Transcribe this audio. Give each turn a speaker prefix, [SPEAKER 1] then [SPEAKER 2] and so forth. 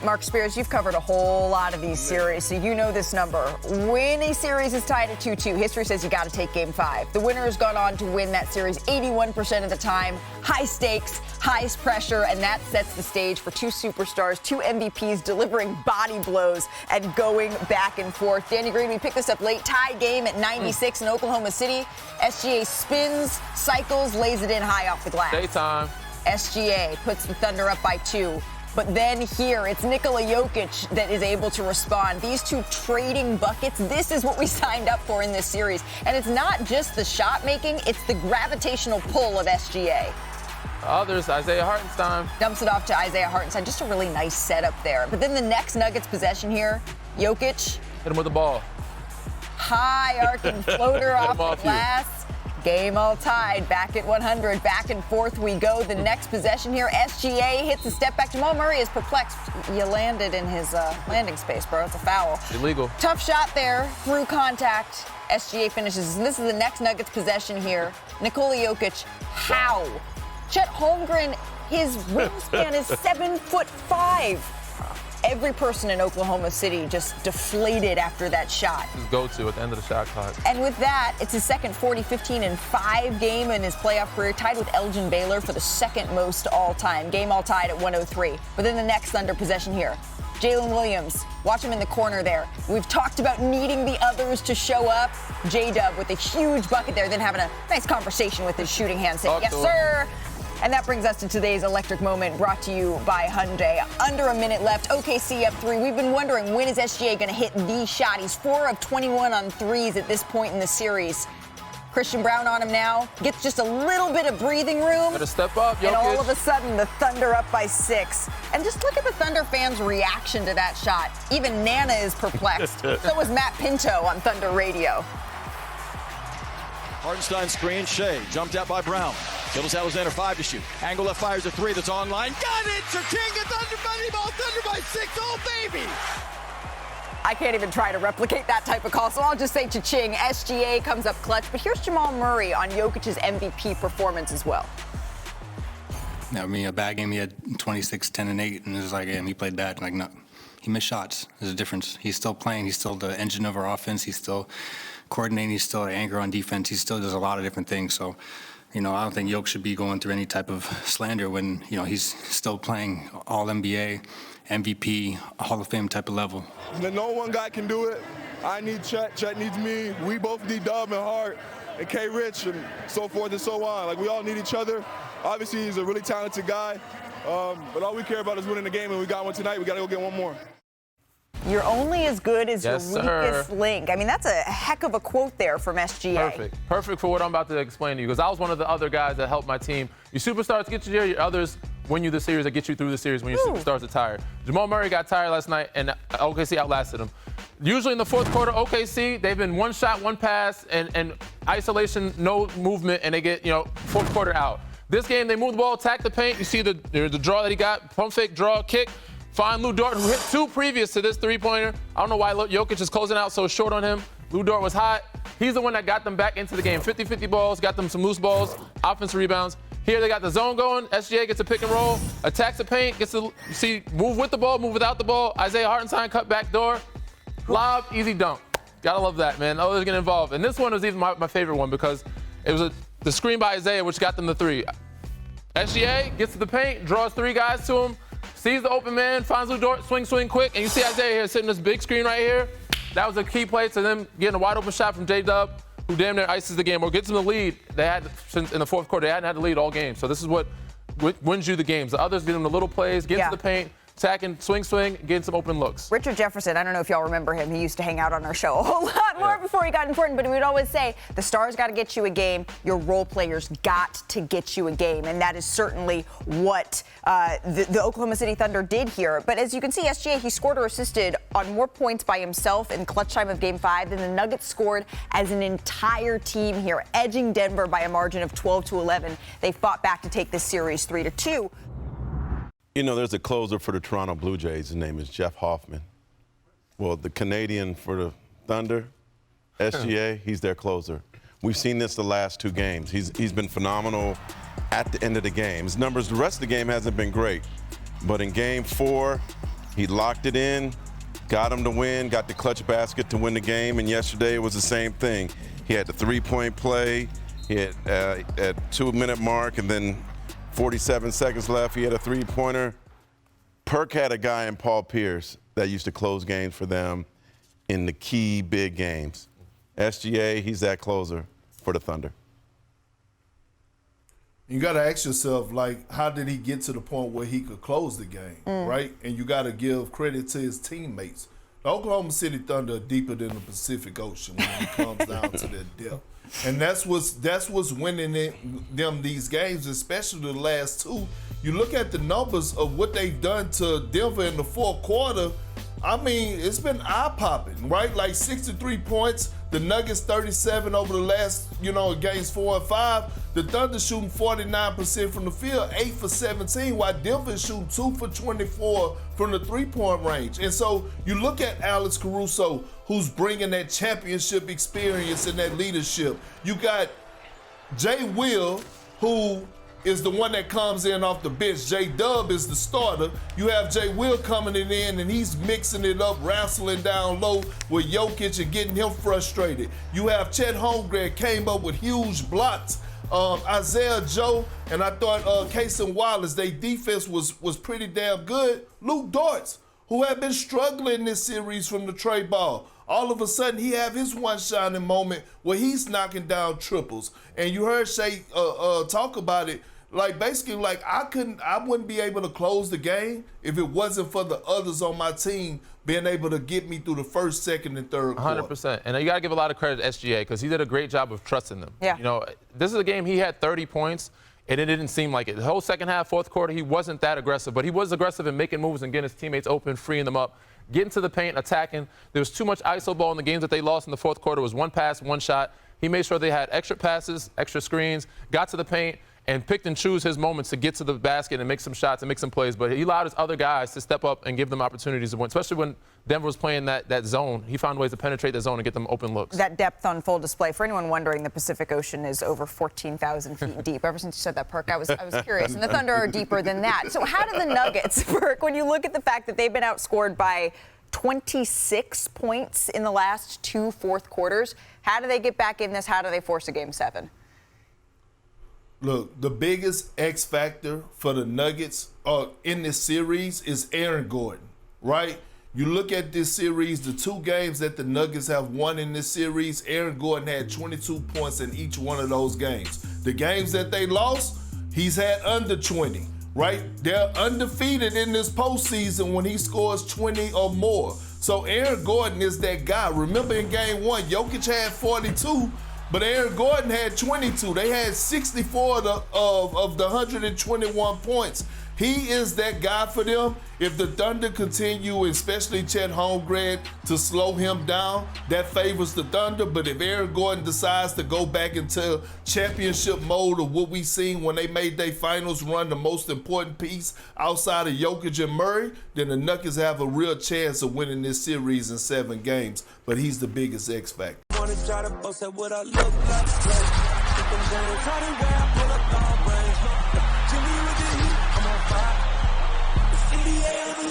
[SPEAKER 1] Mark Spears, you've covered a whole lot of these series, so you know this number. When a series is tied at 2-2, history says you got to take Game 5. The winner has gone on to win that series 81% of the time. High stakes, high pressure, and that sets the stage for two superstars, two MVPs delivering body blows and going back and forth. Danny Green, we picked this up late. Tie game at 96 in Oklahoma City. SGA spins, cycles, lays it in high off the glass.
[SPEAKER 2] Daytime.
[SPEAKER 1] SGA puts the Thunder up by 2. But then here, it's Nikola Jokic that is able to respond. These two trading buckets, this is what we signed up for in this series. And it's not just the shot making, it's the gravitational pull of SGA.
[SPEAKER 2] Others, Isaiah Hartenstein.
[SPEAKER 1] Dumps it off to Isaiah Hartenstein. Just a really nice setup there. But then the next Nuggets possession here, Jokic.
[SPEAKER 2] Hit him with the ball.
[SPEAKER 1] High arcing floater off the glass. Game all tied, back at 100, back and forth we go. The next possession here, SGA hits a step back. Jamal Murray is perplexed. You landed in his landing space, bro. It's a foul.
[SPEAKER 2] Illegal.
[SPEAKER 1] Tough shot there, through contact. SGA finishes. And this is the next Nuggets possession here. Nikola Jokic, how? Chet Holmgren, his wingspan is 7'5". Every person in Oklahoma City just deflated after that shot.
[SPEAKER 2] His go-to at the end of the shot clock.
[SPEAKER 1] And with that, it's his second 40, 15, and 5 game in his playoff career, tied with Elgin Baylor for the second most all-time. Game all tied at 103. But then the next Thunder possession here. Jalen Williams, watch him in the corner there. We've talked about needing the others to show up. J-Dub with a huge bucket there, then having a nice conversation with his shooting hand saying, yes, sir. And that brings us to today's electric moment, brought to you by Hyundai. Under a minute left, OKC up 3. We've been wondering, when is SGA going to hit the shot? He's 4 of 21 on threes at this point in the series. Christian Brown on him now. Gets just a little bit of breathing room.
[SPEAKER 2] Better step up, Jokic.
[SPEAKER 1] And all of a sudden, the Thunder up by 6. And just look at the Thunder fans' reaction to that shot. Even Nana is perplexed. So was Matt Pinto on Thunder Radio.
[SPEAKER 3] Hartenstein screen, Shai jumped out by Brown. Gilgeous-Alexander 5 to shoot. Angle left fires a 3 that's online. Got it! Cha-ching! The Thunder money ball. Thunder by 6. Oh, baby!
[SPEAKER 1] I can't even try to replicate that type of call, so I'll just say cha-ching. SGA comes up clutch. But here's Jamal Murray on Jokic's MVP performance as well.
[SPEAKER 4] I mean, a bad game, he had 26, 10, and 8, and it was like, yeah, he played bad. Like, no, he missed shots. There's a difference. He's still playing. He's still the engine of our offense. He's still coordinating. He's still an anchor on defense. He still does a lot of different things. So, I don't think Jokic should be going through any type of slander when, he's still playing All-NBA, MVP, Hall of Fame type of level.
[SPEAKER 5] No one guy can do it. I need Chet. Chet needs me. We both need Dub and Hart and K. Rich and so forth and so on. Like, we all need each other. Obviously, he's a really talented guy. But all we care about is winning the game, and we got one tonight. We got to go get one more.
[SPEAKER 1] You're only as good as
[SPEAKER 2] Yes,
[SPEAKER 1] your weakest link. I mean, that's a heck of a quote there from SGA.
[SPEAKER 2] Perfect for what I'm about to explain to you, because I was one of the other guys that helped my team. Your superstars get you there, your others win you the series, that get you through the series when your superstars are tired. Jamal Murray got tired last night, and OKC outlasted him. Usually in the fourth quarter, OKC, they've been one shot, one pass, and isolation, no movement, and they get, fourth quarter out. This game, they move the ball, attack the paint. You see the draw that he got, pump fake, draw, kick. Find Lou Dort, who hit 2 previous to this three-pointer. I don't know why Jokic is closing out so short on him. Lou Dort was hot. He's the one that got them back into the game. 50-50 balls, got them some loose balls, offensive rebounds. Here they got the zone going. SGA gets a pick and roll, attacks the paint, gets to move with the ball, move without the ball. Isaiah Hartenstein cut back door. Lob, easy dunk. Gotta love that, man. Others get involved. And this one was even my favorite one because it was the screen by Isaiah, which got them the 3. SGA gets to the paint, draws 3 guys to him. Sees the open man, finds Lou Dort, swing quick, and you see Isaiah here sitting this big screen right here. That was a key play to them getting a wide open shot from J-Dub, who damn near ices the game or gets them the lead. They had, since in the fourth quarter, they hadn't had the lead all game. So this is what wins you the games. The others get them the little plays, get to the paint, attacking, swing, getting some open looks.
[SPEAKER 1] Richard Jefferson, I don't know if y'all remember him. He used to hang out on our show a whole lot more before he got important, but he would always say, the stars got to get you a game, your role players got to get you a game, and that is certainly what the Oklahoma City Thunder did here. But as you can see, SGA, he scored or assisted on more points by himself in clutch time of Game 5 than the Nuggets scored as an entire team here, edging Denver by a margin of 12-11. They fought back to take this series 3-2.
[SPEAKER 6] There's a closer for the Toronto Blue Jays. His name is Jeff Hoffman. Well, the Canadian for the Thunder, SGA, he's their closer. We've seen this the last 2 games. He's been phenomenal at the end of the game. His numbers, the rest of the game hasn't been great. But in Game 4, He locked it in, got him to win, got the clutch basket to win the game, and yesterday it was the same thing. He had the three-point play, he had at 2-minute mark, and then 47 seconds left, he had a three-pointer. Perk had a guy in Paul Pierce that used to close games for them in the key big games. SGA, he's that closer for the Thunder.
[SPEAKER 7] You got to ask yourself, like, how did he get to the point where he could close the game, right? And you got to give credit to his teammates. The Oklahoma City Thunder are deeper than the Pacific Ocean when it comes down to their depth. And that's what's winning them these games, especially the last two. You look at the numbers of what they've done to Denver in the fourth quarter, I mean, it's been eye-popping, right? Like 63 points, the Nuggets 37 over the last, games 4 and 5. The Thunder shooting 49% from the field, 8 for 17, while Denver is shooting 2 for 24 from the three-point range. And so you look at Alex Caruso, who's bringing that championship experience and that leadership. You got Jay Will, who is the one that comes in off the bench. J-Dub is the starter. You have Jay Will coming in, and he's mixing it up, wrestling down low with Jokic and getting him frustrated. You have Chet Holmgren came up with huge blocks. Isaiah Joe, and I thought Cason Wallace, their defense was pretty damn good. Luke Dortz, who had been struggling this series from the trade ball. All of a sudden, he have his one shining moment where he's knocking down triples. And you heard Shai talk about it. Like, basically, like, I wouldn't be able to close the game if it wasn't for the others on my team being able to get me through the first, second, and third quarter.
[SPEAKER 2] 100%. And you got to give a lot of credit to SGA because he did a great job of trusting them.
[SPEAKER 1] Yeah.
[SPEAKER 2] This is a game he had 30 points, and it didn't seem like it. The whole second half, fourth quarter, he wasn't that aggressive, but he was aggressive in making moves and getting his teammates open, freeing them up, getting to the paint, attacking. There was too much ISO ball in the games that they lost in the fourth quarter. It was one pass, one shot. He made sure they had extra passes, extra screens, got to the paint, and picked and choose his moments to get to the basket and make some shots and make some plays. But he allowed his other guys to step up and give them opportunities to win, especially when Denver was playing that zone. He found ways to penetrate the zone and get them open looks.
[SPEAKER 1] That depth on full display. For anyone wondering, the Pacific Ocean is over 14,000 feet deep. Ever since you said that, Perk, I was curious. And the Thunder are deeper than that. So how do the Nuggets, Perk, when you look at the fact that they've been outscored by 26 points in the last 2 fourth quarters, how do they get back in this? How do they force a Game 7?
[SPEAKER 7] Look, the biggest X factor for the Nuggets in this series is Aaron Gordon, right? You look at this series, the 2 games that the Nuggets have won in this series, Aaron Gordon had 22 points in each one of those games. The games that they lost, he's had under 20, right? They're undefeated in this postseason when he scores 20 or more. So Aaron Gordon is that guy. Remember in game 1, Jokic had 42, but Aaron Gordon had 22. They had 64 of the 121 points. He is that guy for them. If the Thunder continue, especially Chet Holmgren, to slow him down, that favors the Thunder. But if Aaron Gordon decides to go back into championship mode of what we seen when they made their finals run, the most important piece outside of Jokic and Murray, then the Nuggets have a real chance of winning this series in 7 games. But he's the biggest X factor.
[SPEAKER 8] I'm on fire. The CDA on the